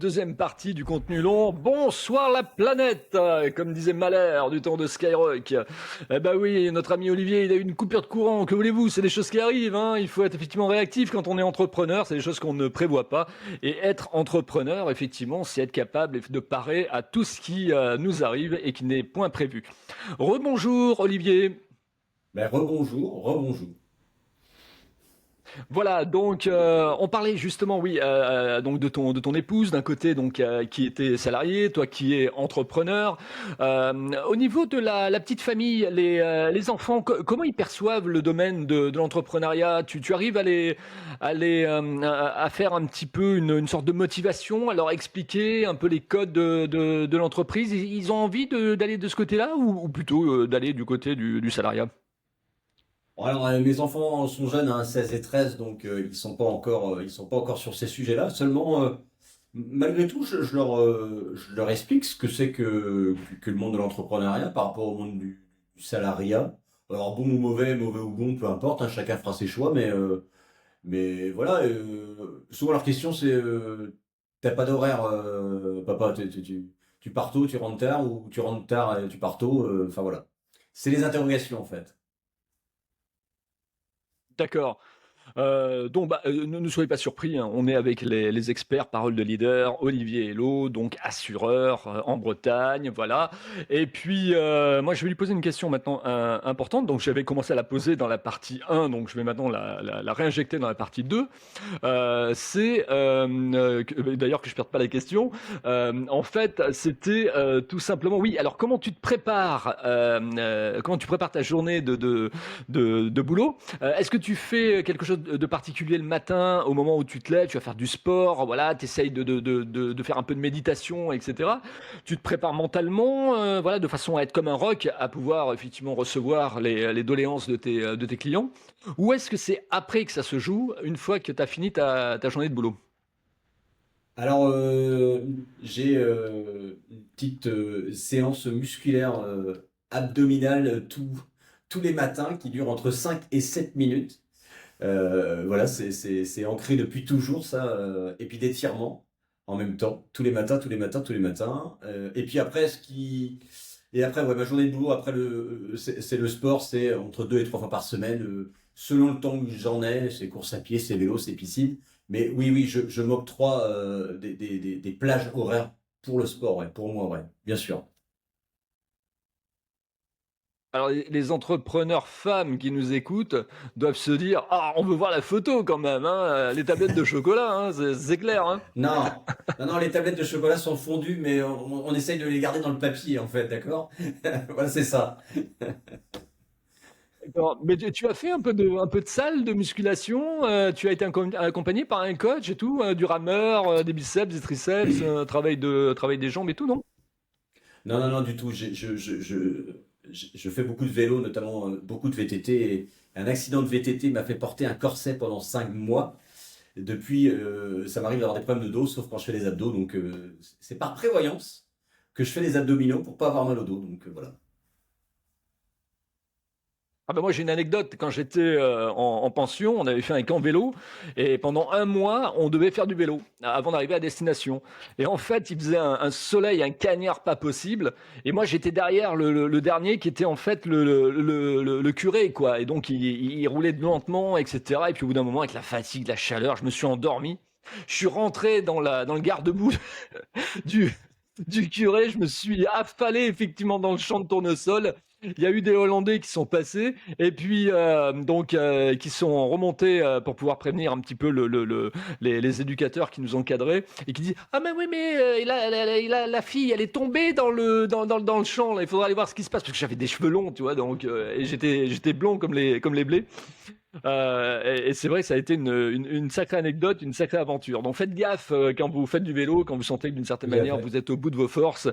Deuxième partie du contenu long. Bonsoir la planète, comme disait Mahler du temps de Skyrock. Eh ben oui, notre ami Olivier, il a eu une coupure de courant. Que voulez-vous, c'est des choses qui arrivent, hein. Il faut être effectivement réactif quand on est entrepreneur. C'est des choses qu'on ne prévoit pas. Et être entrepreneur, effectivement, c'est être capable de parer à tout ce qui nous arrive et qui n'est point prévu. Rebonjour Olivier. Ben, rebonjour, rebonjour. Voilà, donc on parlait justement, oui, donc de ton épouse d'un côté, donc qui était salariée, toi qui es entrepreneur. Au niveau de la petite famille, les enfants, comment ils perçoivent le domaine de l'entrepreneuriat? Tu arrives à faire un petit peu une sorte de motivation, à leur expliquer un peu les codes de l'entreprise. Ils ont envie d'aller de ce côté-là ou plutôt d'aller du côté du salariat? Bon, alors, mes enfants sont jeunes, hein, 16 et 13, donc ils sont pas encore sur ces sujets-là. Seulement, malgré tout, je leur explique ce que c'est que le monde de l'entrepreneuriat par rapport au monde du salariat. Alors bon ou mauvais, mauvais ou bon, peu importe, hein, chacun fera ses choix, mais voilà. Souvent leur question c'est, t'as pas d'horaire, papa, tu pars tôt, tu rentres tard, ou tu rentres tard et tu pars tôt. Enfin voilà. C'est les interrogations en fait. D'accord. Donc, bah, ne soyez pas surpris, hein, on est avec les experts, parole de leader, Olivier Hello, donc assureur en Bretagne, voilà. Et puis, moi, je vais lui poser une question maintenant importante. Donc, j'avais commencé à la poser dans la partie 1, donc je vais maintenant la réinjecter dans la partie 2. D'ailleurs que je perde pas la question. En fait, c'était tout simplement, oui. Alors, comment tu prépares ta journée de boulot? Est-ce que tu fais quelque chose de particulier le matin, au moment où tu te lèves, tu vas faire du sport, voilà, tu essayes de faire un peu de méditation, etc. Tu te prépares mentalement, voilà, de façon à être comme un roc, à pouvoir effectivement recevoir les doléances de tes clients. Ou est-ce que c'est après que ça se joue, une fois que tu as fini ta journée de boulot? Alors, j'ai une petite séance musculaire abdominale tous les matins qui dure entre 5 et 7 minutes. Voilà, c'est ancré depuis toujours ça. Et puis d'étirements en même temps, tous les matins, tous les matins, tous les matins. Et puis après, Et après, ouais, ma journée de boulot, après c'est le sport, c'est entre 2 et 3 fois par semaine, selon le temps que j'en ai, c'est course à pied, c'est vélo, c'est piscine. Mais oui, oui, je m'octroie des plages horaires pour le sport, ouais, pour moi, ouais, bien sûr. Alors, les entrepreneurs femmes qui nous écoutent doivent se dire: «Ah, on veut voir la photo quand même, hein, les tablettes de chocolat, hein, c'est clair, hein». Non, non, non, les tablettes de chocolat sont fondues, mais on essaye de les garder dans le papier, en fait, d'accord? Voilà, c'est ça. D'accord, mais tu as fait un peu de salle de musculation, tu as été accompagné par un coach et tout, du rameur, des biceps, des triceps, travail des jambes et tout, non? Non, non, non, du tout. Je fais beaucoup de vélo, notamment beaucoup de VTT. Et un accident de VTT m'a fait porter un corset pendant 5 mois. Et depuis, ça m'arrive d'avoir des problèmes de dos, sauf quand je fais les abdos. Donc, c'est par prévoyance que je fais les abdominaux pour pas avoir mal au dos. Donc, voilà. Ah bah moi j'ai une anecdote, quand j'étais en pension, on avait fait un camp vélo et pendant un mois on devait faire du vélo avant d'arriver à destination. Et en fait il faisait un soleil, un cagnard pas possible et moi j'étais derrière le dernier qui était en fait le curé quoi. Et donc il roulait lentement etc. Et puis au bout d'un moment avec la fatigue, la chaleur, je me suis endormi. Je suis rentré dans le garde-boue du, du curé. Je me suis affalé effectivement dans le champ de tournesol. Il y a eu des Hollandais qui sont passés et puis donc qui sont remontés pour pouvoir prévenir un petit peu les éducateurs qui nous encadraient et qui disent ah mais oui mais la fille elle est tombée dans le champ là. Il faudra aller voir ce qui se passe parce que j'avais des cheveux longs tu vois donc et j'étais blond comme les blés. Et c'est vrai que ça a été une sacrée anecdote, une sacrée aventure. Donc faites gaffe quand vous faites du vélo, quand vous sentez que d'une certaine Tout à manière fait. vous êtes au bout de vos forces,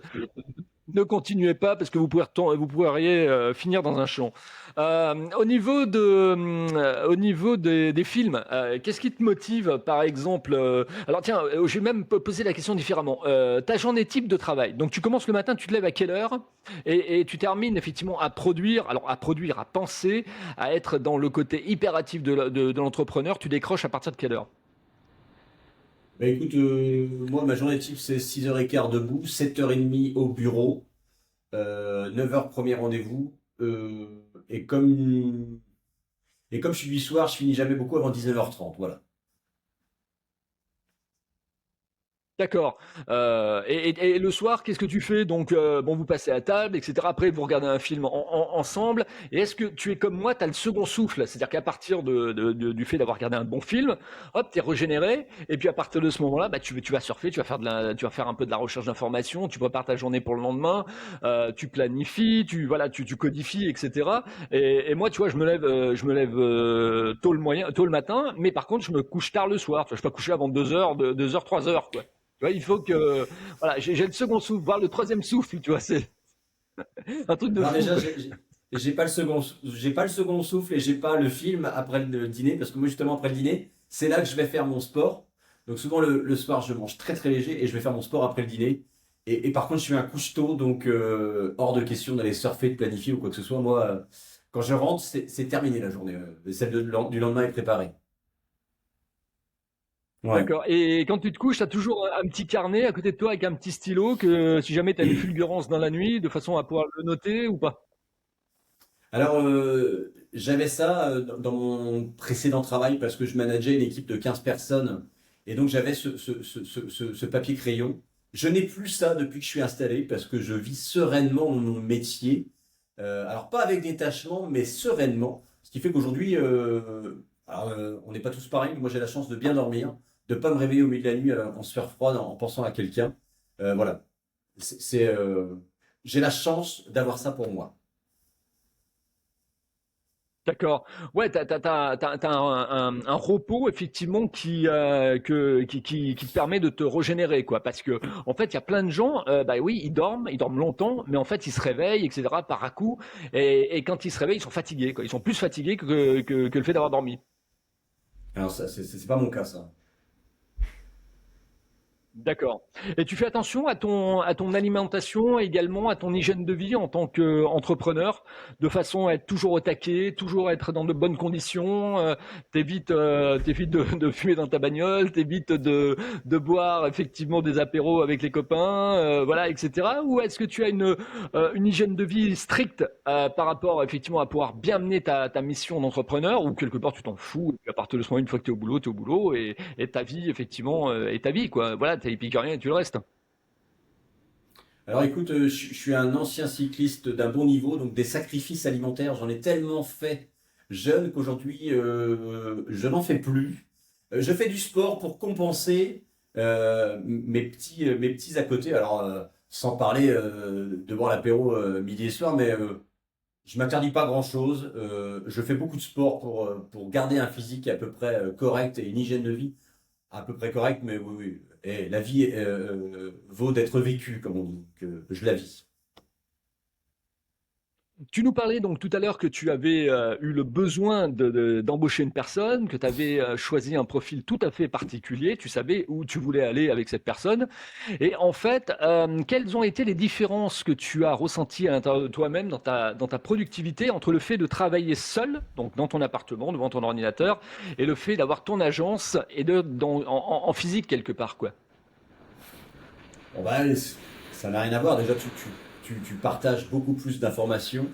ne continuez pas parce que vous pourriez finir dans un champ. Au niveau des films, qu'est-ce qui te motive par exemple alors tiens, je vais même poser la question différemment. Ta journée type de travail. Donc tu commences le matin, tu te lèves à quelle heure et tu termines effectivement à produire, alors à produire, à penser, à être dans le côté hyperactif de l'entrepreneur. Tu décroches à partir de quelle heure? Bah écoute, moi, ma journée type, c'est 6h15 debout, 7h30 au bureau, 9h premier rendez-vous. Et comme je suis du soir, je finis jamais beaucoup avant 19h30. Voilà. D'accord. Et le soir, qu'est-ce que tu fais? Donc, bon, vous passez à table, etc. Après, vous regardez un film ensemble. Et est-ce que tu es comme moi, tu as le second souffle? C'est-à-dire qu'à partir du fait d'avoir regardé un bon film, hop, tu es régénéré. Et puis à partir de ce moment-là, bah, tu vas surfer, tu vas faire un peu de la recherche d'informations, tu prépares ta journée pour le lendemain, tu planifies, tu codifies, etc. Et moi, tu vois, je me lève tôt le matin, mais par contre, je me couche tard le soir. Tu vois, je peux pas coucher avant 2 heures, 2 heures, 3 heures, quoi. Tu vois, il faut que, voilà, j'ai le second souffle, voire le troisième souffle, tu vois, c'est un truc de Alors fou, déjà, quoi. j'ai pas le j'ai pas le second souffle et j'ai pas le film après le dîner, parce que moi, justement, après le dîner, c'est là que je vais faire mon sport. Donc souvent, le soir, je mange très très léger et je vais faire mon sport après le dîner. Et par contre, je suis un couche-tôt, donc hors de question d'aller surfer, de planifier ou quoi que ce soit. Moi, quand je rentre, c'est terminé la journée. Celle du lendemain est préparée. Ouais. D'accord. Et quand tu te couches, tu as toujours un petit carnet à côté de toi avec un petit stylo que si jamais tu as une fulgurance dans la nuit, de façon à pouvoir le noter ou pas? Alors, j'avais ça dans mon précédent travail parce que je manageais une équipe de 15 personnes et donc j'avais ce papier crayon. Je n'ai plus ça depuis que je suis installé parce que je vis sereinement mon métier. Alors, pas avec détachement, mais sereinement. Ce qui fait qu'aujourd'hui, on n'est pas tous pareils, mais moi j'ai la chance de bien dormir, de pas me réveiller au milieu de la nuit en sueur froide en pensant à quelqu'un. Voilà. C'est, c'est, euh, j'ai la chance d'avoir ça pour moi. D'accord. Ouais, t'as un repos effectivement qui te permet de te régénérer, quoi. Parce que en fait, il y a plein de gens, bah oui, ils dorment longtemps, mais en fait, ils se réveillent, etc. par à coup, et quand ils se réveillent, ils sont fatigués, quoi. Ils sont plus fatigués que le fait d'avoir dormi. Alors, ça, c'est pas mon cas, ça. D'accord. Et tu fais attention à ton alimentation, également à ton hygiène de vie en tant qu'entrepreneur, de façon à être toujours au taquet, toujours être dans de bonnes conditions. T'évites de fumer dans ta bagnole, t'évites de boire effectivement des apéros avec les copains, voilà, etc. Ou est-ce que tu as une hygiène de vie stricte par rapport effectivement à pouvoir bien mener ta mission d'entrepreneur, ou quelque part tu t'en fous, et puis à partir de ce moment, une fois que tu es au boulot, et ta vie, effectivement, et ta vie, quoi. Voilà, t'es épicurien et tu le restes. Alors écoute, je suis un ancien cycliste d'un bon niveau, donc des sacrifices alimentaires, j'en ai tellement fait jeune qu'aujourd'hui, je n'en fais plus. Je fais du sport pour compenser mes petits à côté. Alors, sans parler de boire l'apéro midi et soir, mais je m'interdis pas grand-chose. Je fais beaucoup de sport pour garder un physique à peu près correct et une hygiène de vie à peu près correct, mais oui, oui. Et la vie vaut d'être vécue, comme on dit, que je la vis. Tu nous parlais donc tout à l'heure que tu avais eu le besoin d'embaucher une personne, que tu avais choisi un profil tout à fait particulier, tu savais où tu voulais aller avec cette personne. Et en fait, quelles ont été les différences que tu as ressenties à l'intérieur de toi-même dans ta productivité entre le fait de travailler seul, donc dans ton appartement, devant ton ordinateur, et le fait d'avoir ton agence et en physique quelque part, quoi. Bon, bah, ça n'a rien à voir. Déjà, tu partages beaucoup plus d'informations.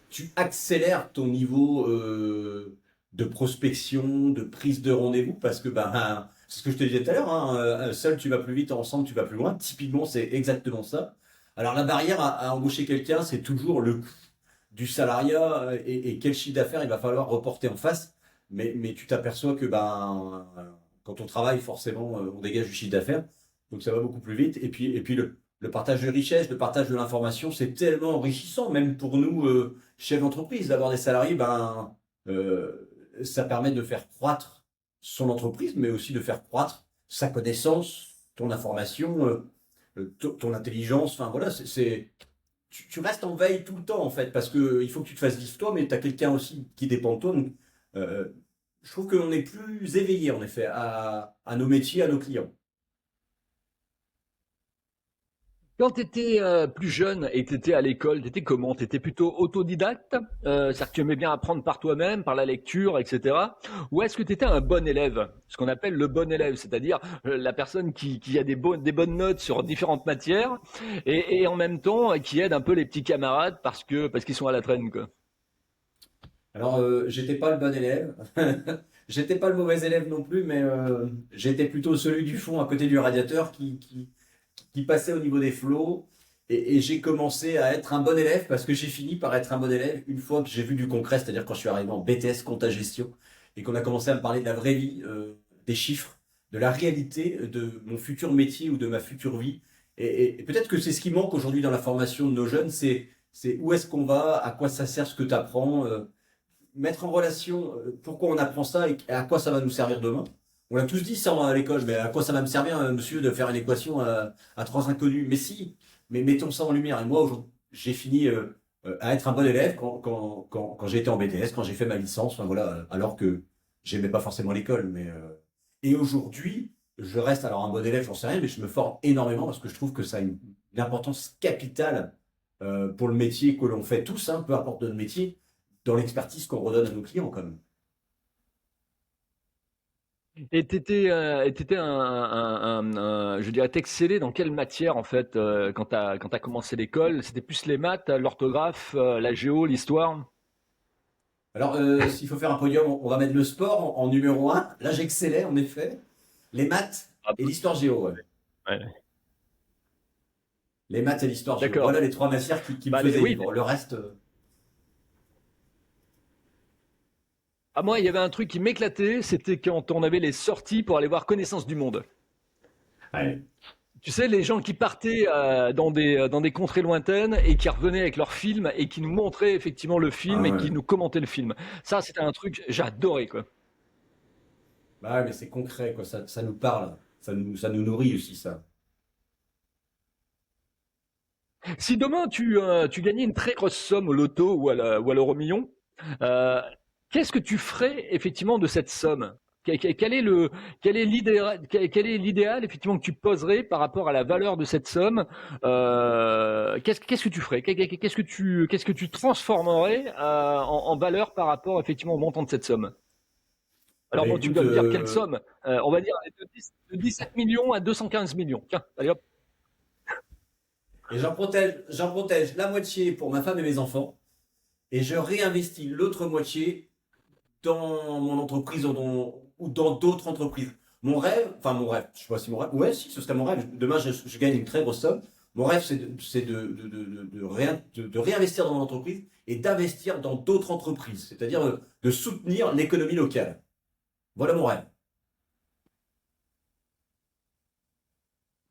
Tu accélères ton niveau de prospection, de prise de rendez-vous, parce que ben, c'est ce que je te disais tout à l'heure, hein, seul tu vas plus vite, ensemble tu vas plus loin. Typiquement, c'est exactement ça. Alors la barrière à embaucher quelqu'un, c'est toujours le coût du salariat et quel chiffre d'affaires il va falloir reporter en face. Mais tu t'aperçois que ben, quand on travaille, forcément, on dégage du chiffre d'affaires. Donc ça va beaucoup plus vite. Et puis le partage de richesse, le partage de l'information, c'est tellement enrichissant, même pour nous, chefs d'entreprise, d'avoir des salariés, ben, ça permet de faire croître son entreprise, mais aussi de faire croître sa connaissance, ton information, ton intelligence. Enfin voilà, tu restes en veille tout le temps en fait, parce que il faut que tu te fasses vivre toi, mais tu as quelqu'un aussi qui dépend de toi. Donc, euh, je trouve qu'on est plus éveillé en effet à nos métiers, à nos clients. Quand tu étais plus jeune et tu étais à l'école, tu étais comment? Tu étais plutôt autodidacte, c'est-à-dire que tu aimais bien apprendre par toi-même, par la lecture, etc. Ou est-ce que tu étais un bon élève, ce qu'on appelle le bon élève, c'est-à-dire la personne qui a des bonnes notes sur différentes matières et en même temps qui aide un peu les petits camarades parce qu'ils sont à la traîne, quoi. Alors, j'étais pas le bon élève. J'étais pas le mauvais élève non plus, mais j'étais plutôt celui du fond à côté du radiateur qui passait au niveau des flots. Et j'ai commencé à être un bon élève parce que j'ai fini par être un bon élève une fois que j'ai vu du concret, c'est-à-dire quand je suis arrivé en BTS compta gestion et qu'on a commencé à me parler de la vraie vie, des chiffres, de la réalité de mon futur métier ou de ma future vie. Et peut-être que c'est ce qui manque aujourd'hui dans la formation de nos jeunes, c'est où est-ce qu'on va, à quoi ça sert ce que tu apprends, mettre en relation pourquoi on apprend ça et à quoi ça va nous servir demain. On l'a tous dit ça à l'école, mais à quoi ça va me servir, monsieur, de faire une équation à trois inconnus? Mais si, mais mettons ça en lumière. Et moi, aujourd'hui, j'ai fini à être un bon élève quand j'ai été en BTS, quand j'ai fait ma licence, enfin, voilà, alors que j'aimais pas forcément l'école. Et aujourd'hui, je reste alors un bon élève, j'en sais rien, mais je me forme énormément parce que je trouve que ça a une importance capitale pour le métier que l'on fait tous, hein, peu importe notre métier dans l'expertise qu'on redonne à nos clients quand même. Et t'étais je dirais, t'excellais dans quelle matière en fait quand t'as commencé l'école? C'était plus les maths, l'orthographe, la géo, l'histoire? Alors, s'il faut faire un podium, on va mettre le sport en numéro un. Là, j'excellais en effet. Les maths Ah, et l'histoire géo. Ouais. ouais. Les maths et l'histoire géo. D'accord. Voilà les trois matières qui me Bah, faisaient oui. vivre. Le reste. Ah, moi, il y avait un truc qui m'éclatait, c'était quand on avait les sorties pour aller voir Connaissance du Monde. Ouais. Tu sais, les gens qui partaient dans des contrées lointaines et qui revenaient avec leur film et qui nous montraient effectivement le Ah film et qui ouais. nous commentaient le film. Ça, c'était un truc, j'adorais, quoi. Bah ouais, mais c'est concret, quoi. Ça nous parle. Ça nous nourrit aussi, ça. Si demain tu gagnais une très grosse somme au loto ou à l'euro million, euh, qu'est-ce que tu ferais effectivement de cette somme? Quel est quel est l'idéal effectivement que tu poserais par rapport à la valeur de cette somme? Qu'est-ce que tu ferais? Qu'est-ce que tu transformerais en valeur par rapport effectivement au montant de cette somme? Eh Alors ben, bon, tu écoute, dois me dire quelle somme? On va dire de 17 millions à 215 millions. Tiens, allez hop. et j'en protège la moitié pour ma femme et mes enfants, et je réinvestis l'autre moitié dans mon entreprise ou dans d'autres entreprises. Mon rêve, je sais pas si mon rêve, ouais, si, ce serait mon rêve. Demain, je gagne une très grosse somme. Mon rêve, c'est de réinvestir dans mon entreprise et d'investir dans d'autres entreprises, c'est-à-dire de soutenir l'économie locale. Voilà mon rêve.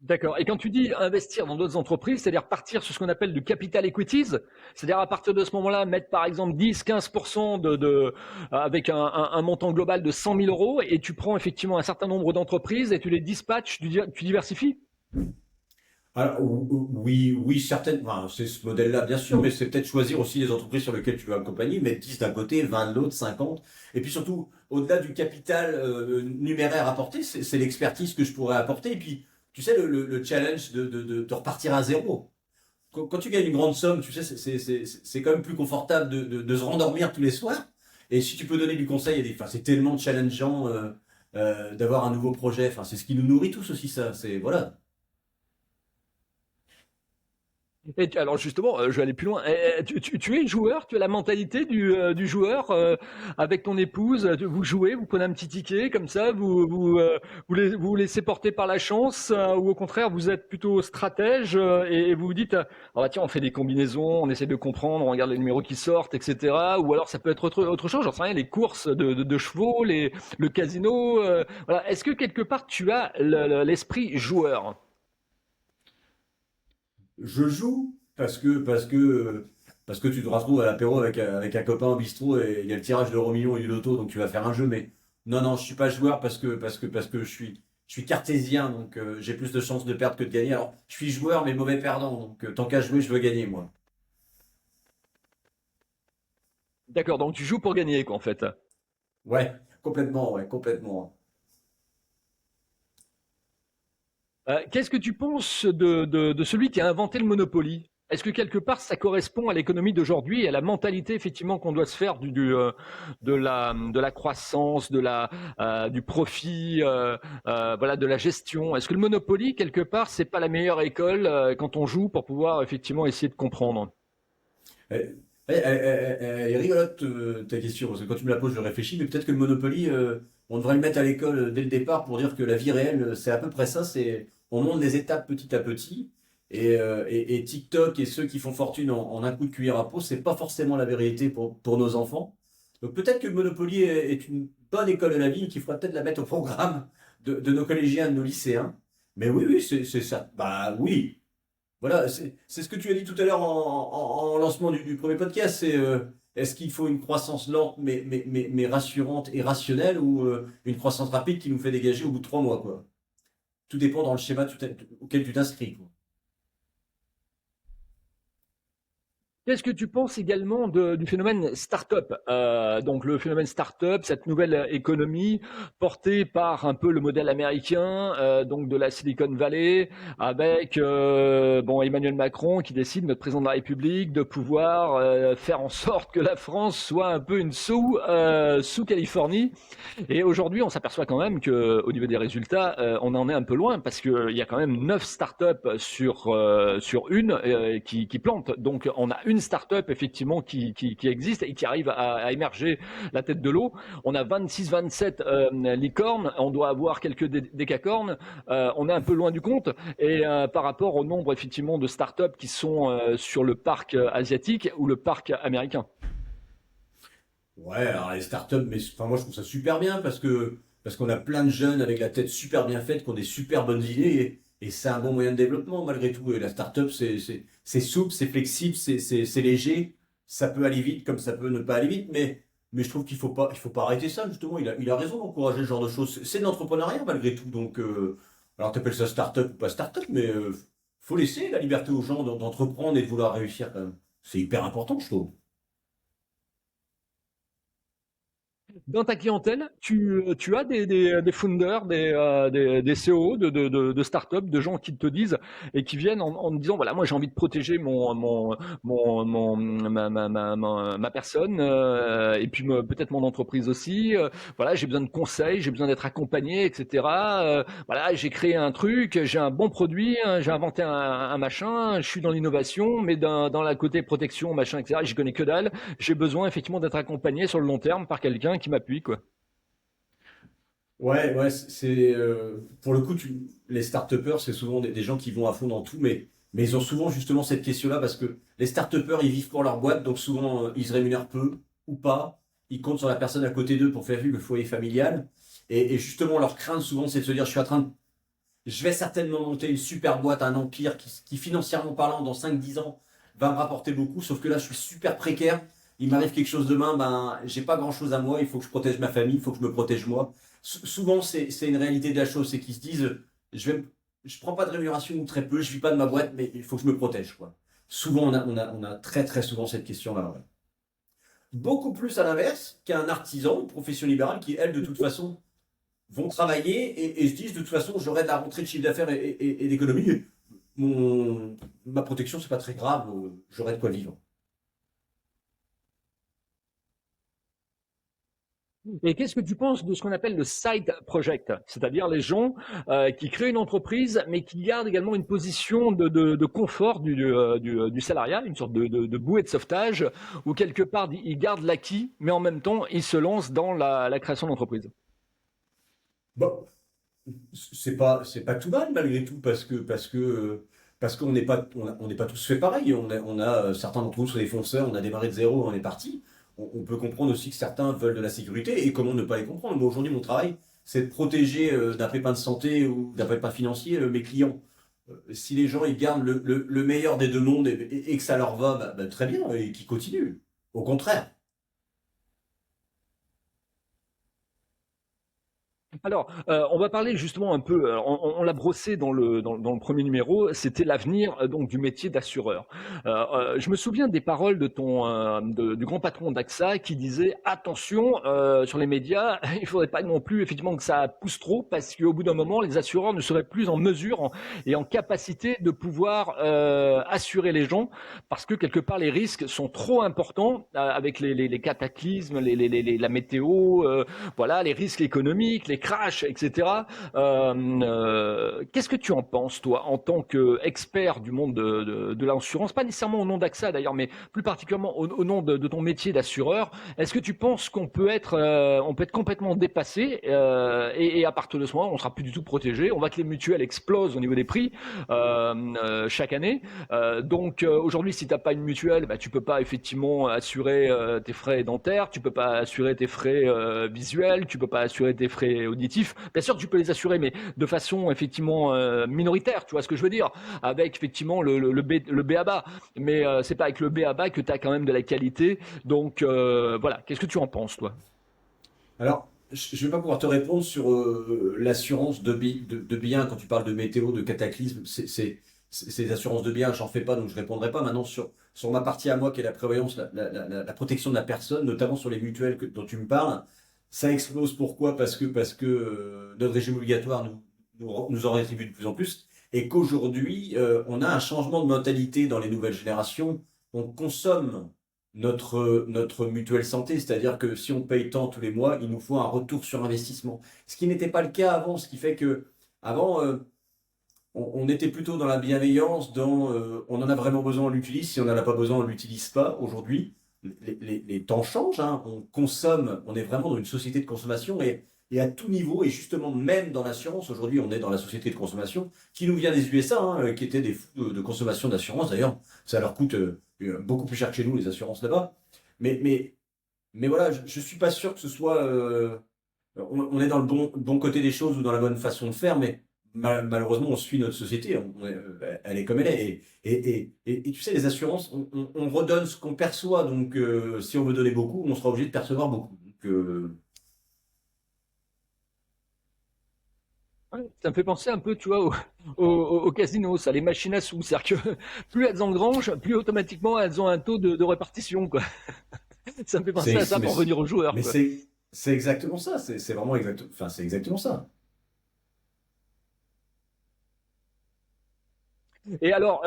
D'accord. Et quand tu dis investir dans d'autres entreprises, c'est-à-dire partir sur ce qu'on appelle du capital equities, c'est-à-dire à partir de ce moment-là, mettre par exemple 10-15% avec un montant global de 100 000 euros et tu prends effectivement un certain nombre d'entreprises et tu les dispatches, tu diversifies? Alors, oui, oui, certaines, enfin, c'est ce modèle-là, bien sûr, mais c'est peut-être choisir aussi les entreprises sur lesquelles tu veux accompagner, mettre 10 d'un côté, 20 de l'autre, 50. Et puis surtout, au-delà du capital numéraire apporté, c'est l'expertise que je pourrais apporter. Et puis, tu sais, le challenge de repartir à zéro. Quand tu gagnes une grande somme, tu sais, c'est quand même plus confortable de se rendormir tous les soirs. Et si tu peux donner du conseil, enfin, c'est tellement challengeant d'avoir un nouveau projet. Enfin, c'est ce qui nous nourrit tous aussi, ça. C'est, voilà. Alors justement, je vais aller plus loin. Tu es joueur, tu as la mentalité du joueur avec ton épouse. Vous jouez, vous prenez un petit ticket comme ça, vous vous laissez porter par la chance, ou au contraire vous êtes plutôt stratège et vous vous dites, ah bah tiens, on fait des combinaisons, on essaie de comprendre, on regarde les numéros qui sortent, etc. Ou alors ça peut être autre chose, j'en sais rien, les courses de chevaux, le casino. Voilà. Est-ce que quelque part tu as l'esprit joueur? Je joue parce que tu te retrouves à l'apéro avec un copain au bistrot et il y a le tirage de l'euro million et du loto, donc tu vas faire un jeu. Mais non, non, je suis pas joueur parce que je suis cartésien, donc j'ai plus de chances de perdre que de gagner. Alors, je suis joueur mais mauvais perdant, donc tant qu'à jouer, je veux gagner moi. D'accord, donc tu joues pour gagner quoi en fait. Ouais, complètement, ouais, complètement. Qu'est-ce que tu penses de celui qui a inventé le Monopoly? Est-ce que quelque part ça correspond à l'économie d'aujourd'hui et à la mentalité effectivement qu'on doit se faire de la croissance, du profit, voilà, de la gestion? Est-ce que le Monopoly quelque part c'est pas la meilleure école quand on joue pour pouvoir effectivement essayer de comprendre? Elle, elle est rigolote ta question, parce que quand tu me la poses, je réfléchis, mais peut-être que le Monopoly, on devrait le mettre à l'école dès le départ pour dire que la vie réelle, c'est à peu près ça, c'est on monte les étapes petit à petit, et TikTok et ceux qui font fortune en un coup de cuillère à peau, c'est pas forcément la vérité pour nos enfants. Donc peut-être que le Monopoly est une bonne école de la vie, et qu'il faudra peut-être la mettre au programme de nos collégiens et de nos lycéens. Mais oui, oui, c'est ça. Bah oui. Voilà, c'est ce que tu as dit tout à l'heure en lancement du premier podcast, c'est est-ce qu'il faut une croissance lente mais rassurante et rationnelle ou une croissance rapide qui nous fait dégager au bout de 3 mois, quoi. Tout dépend dans le schéma auquel tu t'inscris, quoi. Qu'est-ce que tu penses également du phénomène start-up? Donc le phénomène start-up, cette nouvelle économie portée par un peu le modèle américain, donc de la Silicon Valley, avec bon Emmanuel Macron qui décide, notre président de la République, de pouvoir faire en sorte que la France soit un peu une sous Californie. Et aujourd'hui, on s'aperçoit quand même que, au niveau des résultats, on en est un peu loin parce qu'il y a quand même 9 startups sur une qui plantent. Donc, on a une startup effectivement qui existe et qui arrive à émerger la tête de l'eau. On a 26-27 licornes. On doit avoir quelques décacornes. On est un peu loin du compte. Et par rapport au nombre effectivement de startups qui sont sur le parc asiatique ou le parc américain. Ouais, alors les startups, mais enfin, moi je trouve ça super bien parce qu'on a plein de jeunes avec la tête super bien faite, qui ont des super bonnes idées et c'est un bon moyen de développement malgré tout. Et la startup, c'est souple, c'est flexible, c'est léger, ça peut aller vite comme ça peut ne pas aller vite, mais je trouve qu'il faut pas arrêter ça justement. Il a raison d'encourager ce genre de choses. C'est de l'entrepreneuriat malgré tout. Donc, alors t'appelles ça startup ou pas startup, mais faut laisser la liberté aux gens d'entreprendre et de vouloir réussir quand même. C'est hyper important, je trouve. Dans ta clientèle, tu as des founders, des CEO de startups, de gens qui te disent et qui viennent en te disant, voilà, moi j'ai envie de protéger ma personne et puis peut-être mon entreprise aussi. Voilà, j'ai besoin de conseils, j'ai besoin d'être accompagné, etc. Voilà, j'ai créé un truc, j'ai un bon produit, hein, j'ai inventé un machin, je suis dans l'innovation, mais dans la côté protection, machin, etc. J'y connais que dalle. J'ai besoin effectivement d'être accompagné sur le long terme par quelqu'un qui m'appuie, quoi. Ouais, ouais, c'est pour le coup, les start-upers, c'est souvent des gens qui vont à fond dans tout, mais ils ont souvent justement cette question-là parce que les start-upers, ils vivent pour leur boîte, donc souvent ils se rémunèrent peu ou pas. Ils comptent sur la personne à côté d'eux pour faire vivre le foyer familial. Et justement, leur crainte souvent, c'est de se dire, je vais certainement monter une super boîte, un empire qui financièrement parlant, dans 5 10 ans, va me rapporter beaucoup. Sauf que là, je suis super précaire. Il m'arrive quelque chose demain, ben, j'ai pas grand chose à moi. Il faut que je protège ma famille, il faut que je me protège moi. Souvent, c'est une réalité de la chose, c'est qu'ils se disent, je prends pas de rémunération ou très peu, je vis pas de ma boîte, mais il faut que je me protège, quoi. Souvent, on a très très souvent cette question-là, ouais. Beaucoup plus à l'inverse qu'un artisan, une profession libérale qui, elle, de toute façon, vont travailler et se disent de toute façon j'aurai de la rentrée de chiffre d'affaires et d'économie. Ma protection c'est pas très grave, j'aurai de quoi vivre. Et qu'est-ce que tu penses de ce qu'on appelle le side project, c'est-à-dire les gens qui créent une entreprise, mais qui gardent également une position de confort du salariat, une sorte de bouée de sauvetage, où quelque part ils gardent l'acquis, mais en même temps ils se lancent dans la création d'entreprise. Bon, c'est pas tout mal malgré tout parce qu'on n'est pas on n'est pas tous fait pareil. Certains d'entre nous sont des fonceurs, on a démarré de zéro, on est parti. On peut comprendre aussi que certains veulent de la sécurité et comment ne pas les comprendre. Moi aujourd'hui mon travail c'est de protéger d'un pépin de santé ou d'un pépin financier mes clients. Si les gens ils gardent le meilleur des deux mondes et que ça leur va, bah, très bien et qu'ils continuent. Au contraire. Alors, on va parler justement un peu, on l'a brossé dans le 1er numéro, c'était l'avenir, donc du métier d'assureur. Je me souviens des paroles de du grand patron d'AXA qui disait: «Attention, sur les médias, il faudrait pas non plus effectivement que ça pousse trop parce qu'au bout d'un moment, les assureurs ne seraient plus en mesure et en capacité de pouvoir, assurer les gens parce que quelque part les risques sont trop importants, avec les cataclysmes, la météo, voilà, les risques économiques, les crashs, etc. Qu'est-ce que tu en penses, toi, en tant qu'expert du monde de l'assurance, pas nécessairement au nom d'AXA d'ailleurs, mais plus particulièrement au nom de ton métier d'assureur. Est-ce que tu penses on peut être complètement dépassé et à partir de ce moment, on sera plus du tout protégé. On voit que les mutuelles explosent au niveau des prix chaque année. Aujourd'hui, si tu n'as pas une mutuelle, bah, tu peux pas effectivement assurer tes frais dentaires, tu peux pas assurer tes frais visuels, tu peux pas assurer tes frais auditifs. Bien sûr que tu peux les assurer, mais de façon effectivement minoritaire, tu vois ce que je veux dire, avec effectivement le B à bas. Mais c'est pas avec le B à bas que tu as quand même de la qualité. Voilà, qu'est-ce que tu en penses, toi? Alors, je vais pas pouvoir te répondre sur l'assurance de biens quand tu parles de météo, de cataclysme. C'est des assurances de biens, j'en fais pas, donc je répondrai pas. Maintenant, sur ma partie à moi, qui est la prévoyance, la protection de la personne, notamment sur les mutuelles dont tu me parles, ça explose. Pourquoi? Parce que notre régime obligatoire nous en rétribue de plus en plus, et qu'aujourd'hui, on a un changement de mentalité dans les nouvelles générations. On consomme notre mutuelle santé, c'est-à-dire que si on paye tant tous les mois, il nous faut un retour sur investissement. Ce qui n'était pas le cas avant, ce qui fait que avant, on était plutôt dans la bienveillance, on en a vraiment besoin, on l'utilise, si on n'en a pas besoin, on l'utilise pas. Aujourd'hui, les temps changent, hein, on consomme, on est vraiment dans une société de consommation et à tout niveau, et justement même dans l'assurance, aujourd'hui on est dans la société de consommation qui nous vient des USA, hein, qui étaient des fous de consommation d'assurance. D'ailleurs, ça leur coûte beaucoup plus cher que chez nous, les assurances là-bas. Mais, mais, mais voilà, je suis pas sûr que ce soit. On est dans le bon côté des choses ou dans la bonne façon de faire, mais malheureusement, on suit notre société. Elle est comme elle est. Et tu sais, les assurances, on redonne ce qu'on perçoit. Donc, si on veut donner beaucoup, on sera obligé de percevoir beaucoup. Donc, Ouais, ça me fait penser un peu, tu vois, au casino, ça, les machines à sous. C'est-à-dire que plus elles engrangent, plus automatiquement elles ont un taux de répartition, quoi. Ça me fait penser c'est à ça mais, pour revenir aux joueurs, mais quoi. c'est exactement ça. C'est vraiment exact. Enfin, c'est exactement ça. Et alors,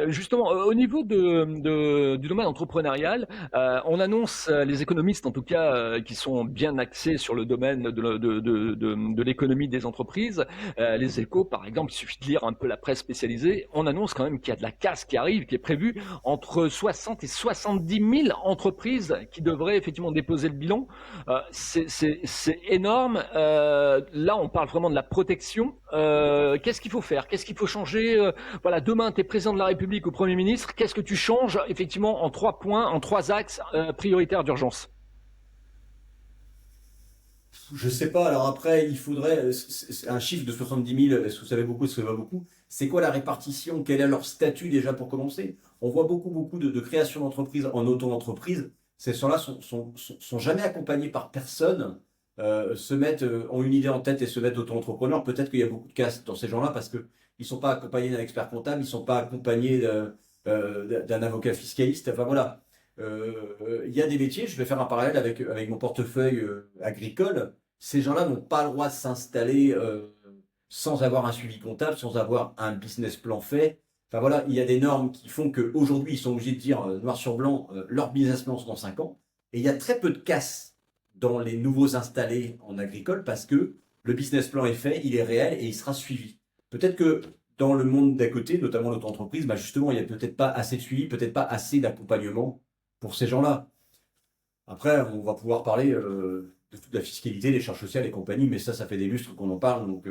justement, au niveau du domaine entrepreneurial, on annonce, les économistes en tout cas, qui sont bien axés sur le domaine de l'économie des entreprises, les échos par exemple, il suffit de lire un peu la presse spécialisée, on annonce quand même qu'il y a de la casse qui arrive, qui est prévue entre 60 et 70 000 entreprises qui devraient effectivement déposer le bilan. C'est énorme. Là, on parle vraiment de la protection. Qu'est-ce qu'il faut faire? Qu'est-ce qu'il faut changer? Voilà, demain, tu es président de la République ou Premier ministre, qu'est-ce que tu changes effectivement en 3 points, en 3 axes prioritaires d'urgence? Je sais pas. Alors après, il faudrait un chiffre de 70 000. Est-ce que vous savez beaucoup, est-ce que ça va beaucoup? C'est quoi la répartition? Quel est leur statut déjà pour commencer? On voit beaucoup de création d'entreprises en auto-entreprise. Ces gens-là sont jamais accompagnés par personne. Se mettent, ont une idée en tête et se mettent auto-entrepreneurs. Peut-être qu'il y a beaucoup de casse dans ces gens-là parce que ils sont pas accompagnés d'un expert comptable, ils sont pas accompagnés d'un avocat fiscaliste. Enfin voilà. Il y a des métiers, je vais faire un parallèle avec mon portefeuille agricole. Ces gens-là n'ont pas le droit de s'installer sans avoir un suivi comptable, sans avoir un business plan fait. Enfin voilà, il y a des normes qui font qu'aujourd'hui, ils sont obligés de dire noir sur blanc, leur business plan c'est dans 5 ans. Et il y a très peu de casse dans les nouveaux installés en agricole parce que le business plan est fait, il est réel et il sera suivi. Peut-être que dans le monde d'à côté, notamment notre entreprise, bah justement, il n'y a peut-être pas assez de suivi, peut-être pas assez d'accompagnement pour ces gens-là. Après, on va pouvoir parler de toute la fiscalité, les charges sociales et compagnie, mais ça fait des lustres qu'on en parle, donc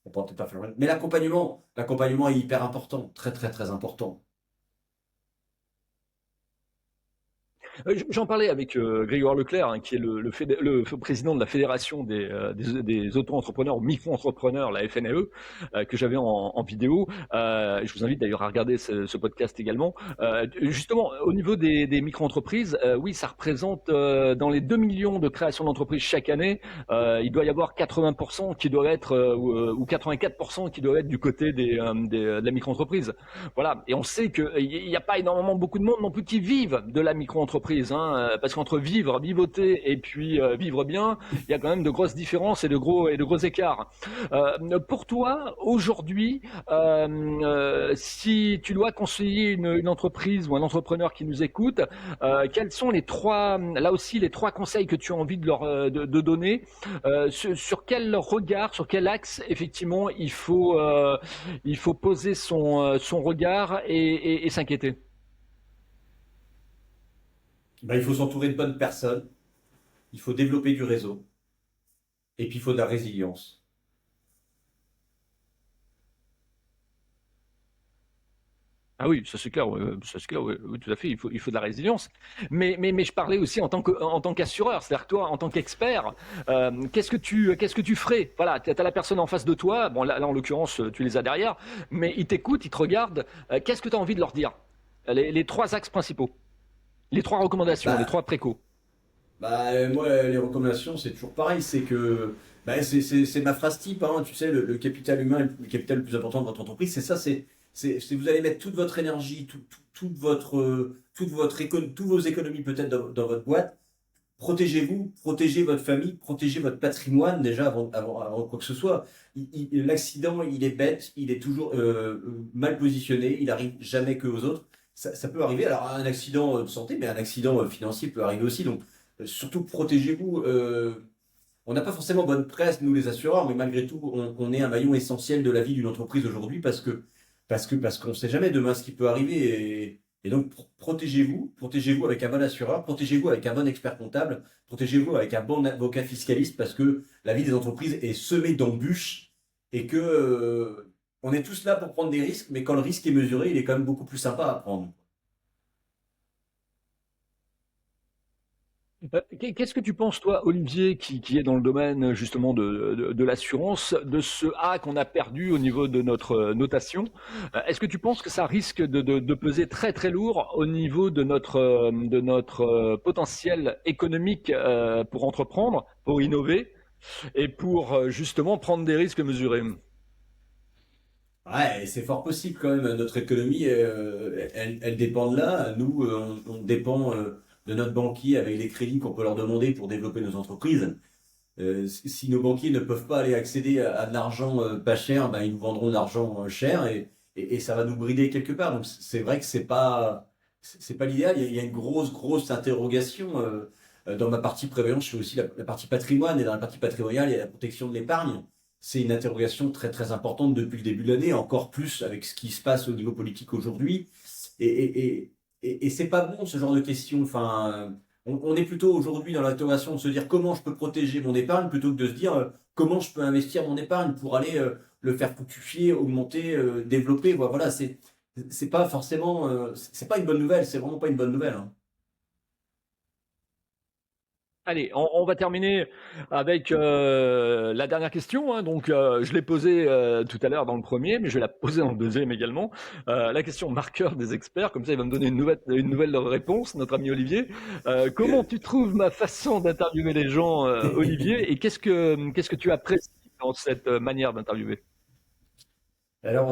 on pourra peut-être pas faire. Mais l'accompagnement est hyper important, très très très important. J'en parlais avec Grégoire Leclerc, hein, qui est le président de la Fédération des auto-entrepreneurs ou micro-entrepreneurs, la FNAE, que j'avais en vidéo. Je vous invite d'ailleurs à regarder ce podcast également. Justement, au niveau des micro-entreprises, oui, ça représente dans les 2 millions de créations d'entreprises chaque année, il doit y avoir 80% qui doivent être, ou 84% qui doivent être du côté de la micro-entreprise. Voilà. Et on sait qu'il n'y a pas énormément beaucoup de monde non plus qui vivent de la micro-entreprise, hein, parce qu'entre vivre, vivoter et puis vivre bien, il y a quand même de grosses différences et de gros écarts. Pour toi, aujourd'hui, si tu dois conseiller une entreprise ou un entrepreneur qui nous écoute, quels sont là aussi, les trois conseils que tu as envie de donner sur quel regard, sur quel axe, effectivement, il faut poser son regard et s'inquiéter. Ben, il faut s'entourer de bonnes personnes, il faut développer du réseau, et puis il faut de la résilience. Ah oui, ça c'est clair, ouais, ça c'est clair, ouais, oui, tout à fait. Il faut de la résilience. Mais je parlais aussi en tant qu'assureur, c'est-à-dire que toi, en tant qu'expert, qu'est-ce que tu ferais? Voilà, tu as la personne en face de toi. Bon, là en l'occurrence, tu les as derrière, mais ils t'écoutent, ils te regardent. Qu'est-ce que tu as envie de leur dire? Les trois axes principaux, les trois recommandations, les Bah, trois précaux. moi, les recommandations, c'est toujours pareil, c'est que c'est ma phrase type, hein, tu sais, le capital humain, le capital le plus important de votre entreprise, c'est ça, vous allez mettre toute votre énergie, tous vos économies peut-être dans votre boîte. Protégez-vous, protégez votre famille, protégez votre patrimoine déjà avant quoi que ce soit. L'accident, il est bête, il est toujours mal positionné, il arrive jamais que aux autres. Ça peut arriver. Alors un accident de santé, mais un accident financier peut arriver aussi. Donc surtout protégez-vous. On n'a pas forcément bonne presse nous les assureurs, mais malgré tout, on est un maillon essentiel de la vie d'une entreprise aujourd'hui parce qu'on ne sait jamais demain ce qui peut arriver. Et donc, protégez-vous avec un bon assureur, protégez-vous avec un bon expert comptable, protégez-vous avec un bon avocat fiscaliste parce que la vie des entreprises est semée d'embûches et que on est tous là pour prendre des risques, mais quand le risque est mesuré, il est quand même beaucoup plus sympa à prendre. Qu'est-ce que tu penses, toi, Olivier, qui est dans le domaine justement de l'assurance, de ce A qu'on a perdu au niveau de notre notation? Est-ce que tu penses que ça risque de peser très très lourd au niveau de notre potentiel économique pour entreprendre, pour innover et pour justement prendre des risques mesurés? Ouais, et c'est fort possible quand même. Notre économie, elle dépend de là. Nous, on dépend de notre banquier avec les crédits qu'on peut leur demander pour développer nos entreprises. Si nos banquiers ne peuvent pas aller accéder à de l'argent pas cher, ben, ils nous vendront de l'argent cher et ça va nous brider quelque part. Donc c'est vrai que c'est pas l'idéal. Il y a une grosse interrogation. Dans ma partie prévoyance, je fais aussi la partie patrimoine et dans la partie patrimoniale, il y a la protection de l'épargne. C'est une interrogation très importante depuis le début de l'année, encore plus avec ce qui se passe au niveau politique aujourd'hui. Et, et, et c'est pas bon ce genre de questions. Enfin, on est plutôt aujourd'hui dans l'interrogation de se dire comment je peux protéger mon épargne plutôt que de se dire comment je peux investir mon épargne pour aller le faire fructifier, augmenter, développer. Voilà, c'est pas forcément, c'est pas une bonne nouvelle. C'est vraiment pas une bonne nouvelle, hein. Allez, on va terminer avec la dernière question, hein. Donc, je l'ai posée tout à l'heure dans le premier, mais je vais la poser dans le deuxième également. La question marqueur des experts, comme ça il va me donner une nouvelle réponse, notre ami Olivier. Comment tu trouves ma façon d'interviewer les gens, Olivier, et qu'est-ce que tu apprécies dans cette manière d'interviewer? Alors,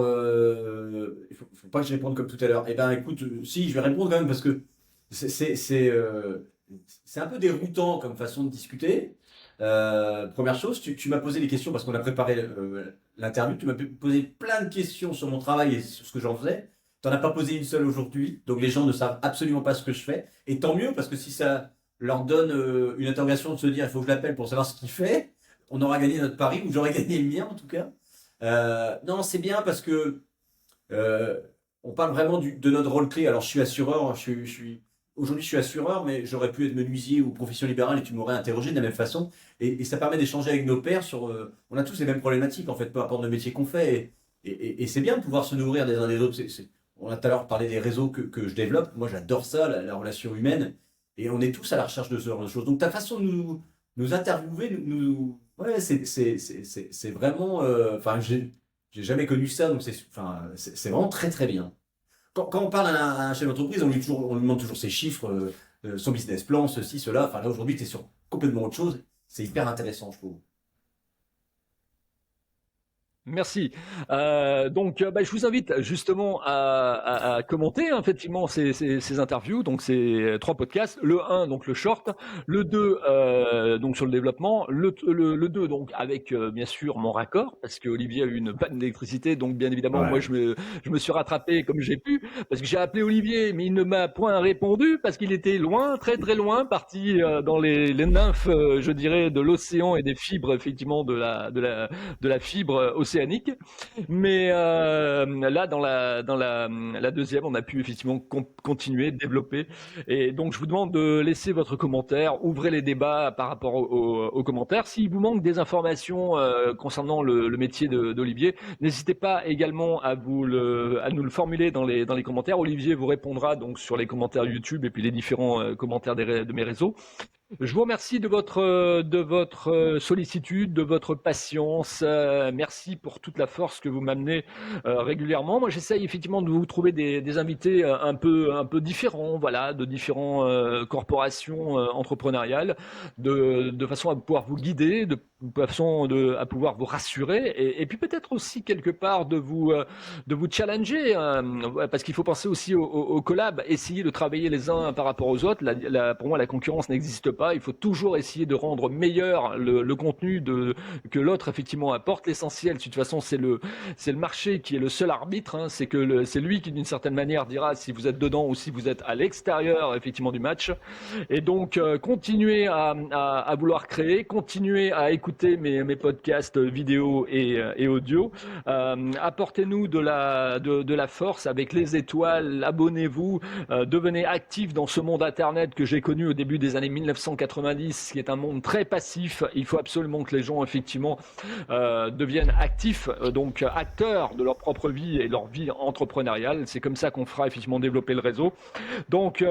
faut pas que je réponde comme tout à l'heure. Eh ben, écoute, si, je vais répondre quand même parce que c'est c'est c'est euh, c'est un peu déroutant comme façon de discuter. Première chose, tu m'as posé des questions parce qu'on a préparé l'interview. Tu m'as posé plein de questions sur mon travail et sur ce que j'en faisais. T'en as pas posé une seule aujourd'hui, donc les gens ne savent absolument pas ce que je fais. Et tant mieux parce que si ça leur donne une interrogation de se dire il faut que je l'appelle pour savoir ce qu'il fait, on aura gagné notre pari ou j'aurais gagné le mien en tout cas. Non, c'est bien parce que euh, on parle vraiment de notre rôle clé. Alors, je suis assureur, aujourd'hui, je suis assureur, mais j'aurais pu être menuisier ou profession libérale et tu m'aurais interrogé de la même façon. Et ça permet d'échanger avec nos pairs sur. On a tous les mêmes problématiques, en fait, peu importe le métier qu'on fait. Et c'est bien de pouvoir se nourrir des uns des autres. On a tout à l'heure parlé des réseaux que je développe. Moi, j'adore ça, la relation humaine. Et on est tous à la recherche de ce genre de choses. Donc ta façon de nous interviewer, ouais, c'est vraiment, enfin, j'ai jamais connu ça, donc enfin, c'est vraiment très très bien. Quand on parle à un chef d'entreprise, on lui demande toujours ses chiffres, son business plan, ceci, cela. Enfin là aujourd'hui, tu es sur complètement autre chose. C'est hyper intéressant, je trouve. Merci. Donc, bah, je vous invite justement à commenter hein, effectivement ces interviews. Donc, c'est trois podcasts. Le un, donc le short. Le 2, donc sur le développement. Le 2, donc avec bien sûr mon raccord, parce que Olivier a eu une panne d'électricité. Donc, bien évidemment, moi, Ouais. je me suis rattrapé comme j'ai pu, parce que j'ai appelé Olivier, mais il ne m'a point répondu, parce qu'il était loin, très très loin, parti dans les nymphes, je dirais, de l'océan et des fibres, effectivement, de la fibre océanique. Mais là, la deuxième, on a pu effectivement continuer, développer. Et donc, je vous demande de laisser votre commentaire, ouvrez les débats par rapport aux commentaires. S'il vous manque des informations concernant le métier d'Olivier, n'hésitez pas également à nous le formuler dans les commentaires. Olivier vous répondra donc sur les commentaires YouTube et puis les différents commentaires de mes réseaux. Je vous remercie de votre sollicitude, de votre patience. Merci pour toute la force que vous m'amenez régulièrement. Moi, j'essaye effectivement de vous trouver des invités un peu différents, voilà, de différentes corporations entrepreneuriales, de façon à pouvoir vous guider, de façon à pouvoir vous rassurer, et puis peut-être aussi quelque part de vous challenger, ouais, parce qu'il faut penser aussi au collab, essayer de travailler les uns par rapport aux autres. Pour moi, la concurrence n'existe pas. Il faut toujours essayer de rendre meilleur le contenu que l'autre effectivement apporte. L'essentiel, de toute façon, c'est le marché qui est le seul arbitre. Hein. C'est lui qui, d'une certaine manière, dira si vous êtes dedans ou si vous êtes à l'extérieur effectivement du match. Et donc, continuez à vouloir créer, continuez à écouter mes podcasts vidéo et audio. Apportez-nous de la force avec les étoiles, abonnez-vous, devenez actifs dans ce monde Internet que j'ai connu au début des années 1990, qui est un monde très passif. Il faut absolument que les gens, effectivement, deviennent actifs, donc acteurs de leur propre vie et leur vie entrepreneuriale. C'est comme ça qu'on fera effectivement développer le réseau. Donc,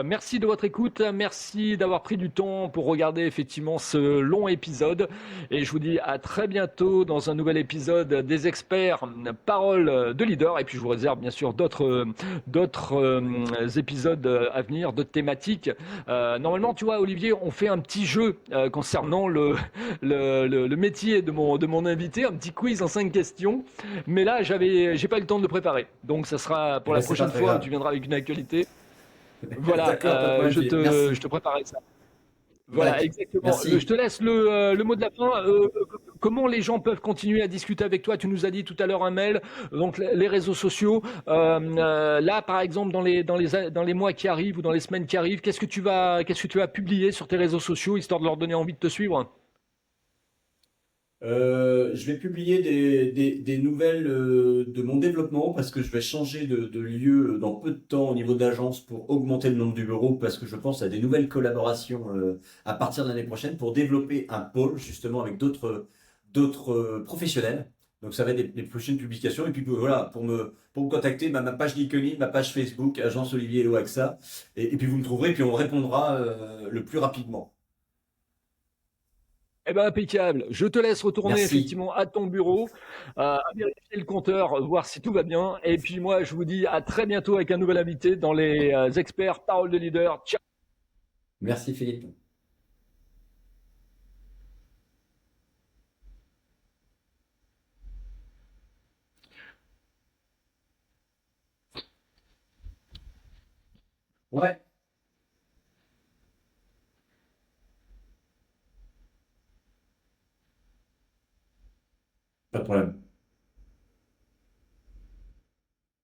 merci de votre écoute, merci d'avoir pris du temps pour regarder effectivement ce long épisode. Et je vous dis à très bientôt dans un nouvel épisode des experts paroles de leader. Et puis, je vous réserve bien sûr d'autres épisodes à venir, d'autres thématiques. Normalement, tu vois, Olivier, on fait un petit jeu concernant le métier de mon invité, un petit quiz en 5 questions. Mais là, j'ai pas eu le temps de le préparer. Donc, ça sera Et pour ben la c'est pas prochaine très fois où tu grave. viendras avec une actualité. Voilà, D'accord, pas de problème, Philippe. je Merci. te préparerai ça. Voilà, D'accord. exactement. Je Merci. te laisse le mot de la fin. Comment les gens peuvent continuer à discuter avec toi? Tu nous as dit tout à l'heure un mail, donc les réseaux sociaux. Là, par exemple, dans les mois qui arrivent ou dans les semaines qui arrivent, qu'est-ce que tu vas publier sur tes réseaux sociaux histoire de leur donner envie de te suivre? Je vais publier des nouvelles de mon développement parce que je vais changer de lieu dans peu de temps au niveau d'agence pour augmenter le nombre du bureau parce que je pense à des nouvelles collaborations à partir de l'année prochaine pour développer un pôle justement avec d'autres professionnels. Donc ça va être les prochaines publications et puis voilà pour me contacter ma page LinkedIn, ma page Facebook, agence Olivier Hello AXA et puis vous me trouverez et puis on répondra le plus rapidement. Eh ben impeccable. Je te laisse retourner Merci. effectivement à ton bureau, à vérifier le compteur, voir si tout va bien. Et puis moi, je vous dis à très bientôt avec un nouvel invité dans les experts paroles de leader. Ciao. Merci Philippe. Ouais, pas de problème.